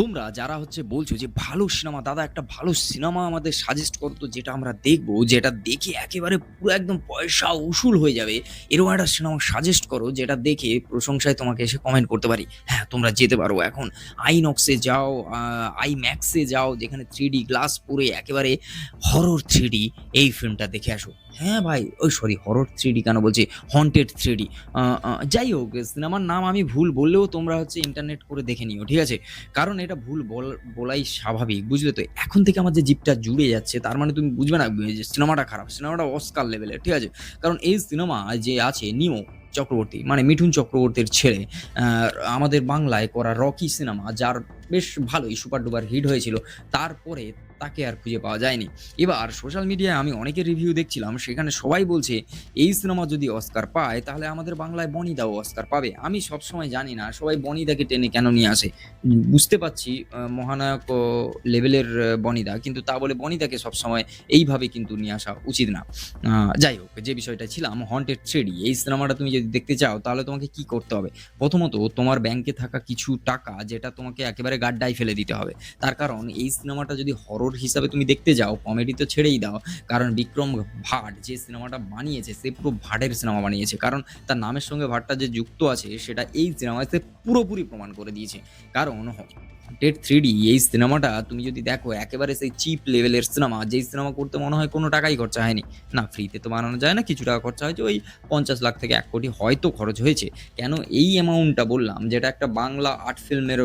তোমরা যারা বলছো যে ভালো সিনেমা দাদা একটা ভালো সিনেমা আমাদের সাজেস্ট করো তো যেটা আমরা দেখবো, যেটা দেখে একেবারে পুরো একদম পয়সা উসুল হয়ে যাবে, এরকম একটা সিনেমা সাজেস্ট করো যেটা দেখে প্রশংসায় তোমাকে এসে কমেন্ট করতে পারি। হ্যাঁ, তোমরা যেতে পারো এখন আইনক্সে যাও, আইম্যাক্সে যাও, যেখানে 3D গ্লাস পরে একেবারে হরর 3D এই ফিল্মটা দেখে আসো। হ্যাঁ ভাই, ওই সরি, হরর 3D কেন বলছি, হন্টেড 3D। যাই হোক, সিনেমার নাম আমি ভুল বললেও তোমরা ইন্টারনেট করে দেখে নিও, ঠিক আছে? কারণ এটা ভুল বলাই স্বাভাবিক, বুঝলে তো? এখন থেকে আমার যে জিভটা জুড়ে যাচ্ছে তার মানে তুমি বুঝবে না যে সিনেমাটা খারাপ, সিনেমাটা অস্কার লেভেলের, ঠিক আছে? কারণ এই সিনেমা যে আছে নিও চক্রবর্তী, মানে মিঠুন চক্রবর্তীর ছেলে, আমাদের বাংলায় করা রকি সিনেমা, যার বেশ ভালোই সুপার ডুপার হিট হয়েছিল, তারপরে তাকে আর খুঁজে পাওয়া যায়নি। এবার সোশ্যাল মিডিয়ায় আমি অনেকের রিভিউ দেখছিলাম, সেখানে সবাই বলছে এই সিনেমা যদি অস্কার পায় তাহলে আমাদের বাংলায় বনিদাও অস্কার পাবে। আমি সবসময় জানি না সবাই বনিদাকে টেনে কেন নিয়ে আসে। বুঝতে পারছি মহানায়ক লেভেলের বনিদা, কিন্তু তা বলে বনিদাকে সবসময় এইভাবে কিন্তু নিয়ে আসা উচিত না। যাই হোক, যে বিষয়টা ছিলাম, হন্টেড 3D এই সিনেমাটা তুমি যদি দেখতে চাও তাহলে তোমাকে কি করতে হবে? প্রথমত তোমার ব্যাংকে থাকা কিছু টাকা, যেটা তোমাকে একেবারে গাড্ডায় ফেলে দিতে হবে। তার কারণ এই সিনেমাটা যদি হরর হিসাবে তুমি দেখতে যাও, কমেডি তো ছেড়েই দাও, কারণ বিক্রম ভাট যে সিনেমাটা বানিয়েছে সে পুরো ভাটের সিনেমা বানিয়েছে। কারণ তার নামের সঙ্গে ভাটটা যে যুক্ত আছে সেটা এই সিনেমায় সে পুরোপুরি প্রমাণ করে দিয়েছে। কারণ হন্টেড 3D এই সিনেমাটা তুমি যদি দেখো, একেবারে সেই চিপ লেভেলের সিনেমা, যেই সিনেমা করতে মনে হয় কোনো টাকাই খরচা হয়নি। না, ফ্রিতে তো বানানো যায় না, কিছু টাকা খরচা হয়েছে, ওই 50 লাখ থেকে 1 কোটি হয়তো খরচ হয়েছে। কেন এই অ্যামাউন্টটা বললাম, যেটা একটা বাংলা আর্ট ফিল্মের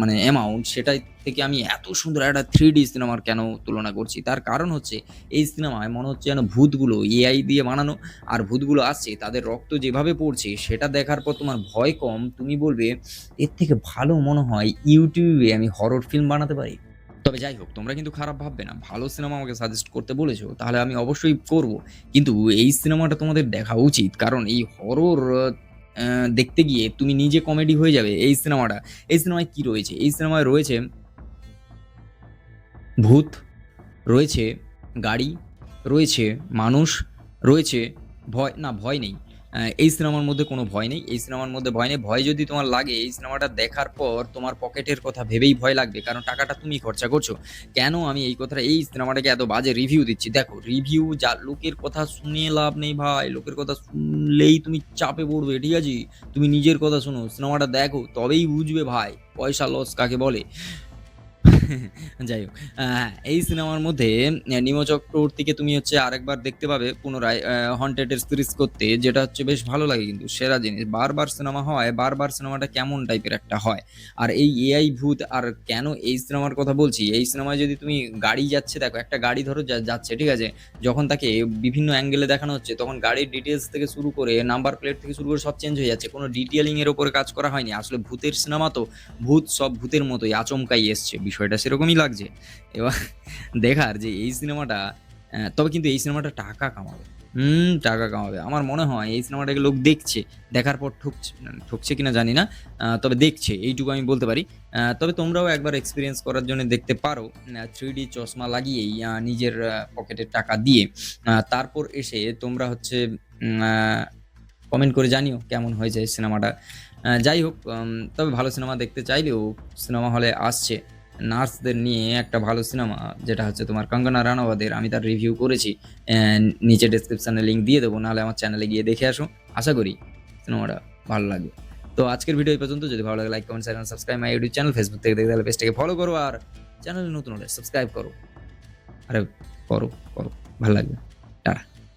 মানে অ্যামাউন্ট, সেটাই থেকে আমি এত সুন্দর একটা 3D সিনেমার কেন তুলনা করছি? তার কারণ এই সিনেমায় মনে হচ্ছে যেন ভূতগুলো এআই দিয়ে বানানো, আর ভূতগুলো আসছে তাদের রক্ত যেভাবে পড়ছে সেটা দেখার পর তোমার ভয় কম, তুমি বলবে এর থেকে ভালো মনে হয় ইউটিউবে আমি হরর ফিল্ম বানাতে পারি। তবে যাই হোক, তোমরা কিন্তু খারাপ ভাববে না, ভালো সিনেমা আমাকে সাজেস্ট করতে বলেছো, তাহলে আমি অবশ্যই করব। কিন্তু এই সিনেমাটা তোমাদের দেখা উচিত, কারণ এই হরর দেখতে গিয়ে তুমি নিজে কমেডি হয়ে যাবে। এই সিনেমায় কি রয়েছে? এই সিনেমায় রয়েছে ভূত, রয়েছে গাড়ি, রয়েছে মানুষ, রয়েছে ভয়, না ভয় নেই। এই সিনেমার মধ্যে কোনো ভয় নেই। এই সিনেমার মধ্যে ভয় নেই। ভয় যদি তোমার লাগে, এই সিনেমাটা দেখার পর তোমার পকেটের কথা ভেবেই ভয় লাগবে, কারণ টাকাটা তুমি খরচা করছো। কেন আমি এই সিনেমাটাকে এত বাজে রিভিউ দিচ্ছি? দেখো, রিভিউ যা, লোকের কথা শুনে লাভ নেই ভাই। লোকের কথা শুনলেই তুমি চাপে পড়বে, ঠিক আছে? তুমি নিজের কথা শোনো, সিনেমাটা দেখো, তবেই বুঝবে ভাই পয়সা লস কাকে বলে। যাই হোক, এই সিনেমার মধ্যে নিমো চক্রবর্তীকে তুমি আরেকবার দেখতে পাবে পুনরায় হন্টেড এর সিরিজ করতে, যেটা বেশ ভালো লাগে। কিন্তু সেরা জিনিস, বারবার সিনেমা হয়, বারবার সিনেমাটা কেমন টাইপের একটা হয়। আর এই এআই ভূত, আর কেন এই সিনেমার কথা বলছি, এই সিনেমায় যদি তুমি গাড়ি যাচ্ছে, দেখো একটা গাড়ি ধরো যাচ্ছে, ঠিক আছে? যখন তাকে বিভিন্ন অ্যাঙ্গেলে দেখানো হচ্ছে, তখন গাড়ির ডিটেলস থেকে শুরু করে নাম্বার প্লেট থেকে শুরু করে সব চেঞ্জ হয়ে যাচ্ছে, কোনো ডিটেলিং এর উপরে কাজ করা হয়নি। আসলে ভূতের সিনেমা তো, ভূত সব ভূতের মতোই আচমকাই এসছে, বিষয়টা সেরকমই লাগছে। এবার দেখার যে এই সিনেমাটা, তবে কিন্তু এই সিনেমাটা টাকা কামাবে। টাকা কামাবে। আমার মনে হয় এই সিনেমাটাকে লোক দেখছে, দেখার পর ঠকছে কিনা জানি না, তবে দেখছে, এইটুকু আমি বলতে পারি। তবে তোমরাও একবার এক্সপিরিয়েন্স করার জন্য দেখতে পারো, 3D চশমা লাগিয়েই, নিজের পকেটের টাকা দিয়ে। তারপর এসে তোমরা কমেন্ট করে জানিও কেমন হয়েছে এই সিনেমাটা। যাই হোক, তবে ভালো সিনেমা দেখতে চাইলেও সিনেমা হলে আসছে নার্সদের নিয়ে একটা ভালো সিনেমা, যেটা তোমার কঙ্গনা রানাওয়াতের। আমি তার রিভিউ করেছি, নিচে ডেসক্রিপশনে লিঙ্ক দিয়ে দেবো, নাহলে আমার চ্যানেলে গিয়ে দেখে আসো। আশা করি সিনেমাটা ভালো লাগবে। তো আজকের ভিডিও এই পর্যন্ত। যদি ভালো লাগে like, comment, share, subscribe my YouTube channel. Facebook থেকে দেখতে হলে পেজটাকে ফলো করো, আর চ্যানেলে নতুন হলে সাবস্ক্রাইব করো। আরে করো করো, ভালো লাগবে। টাটা।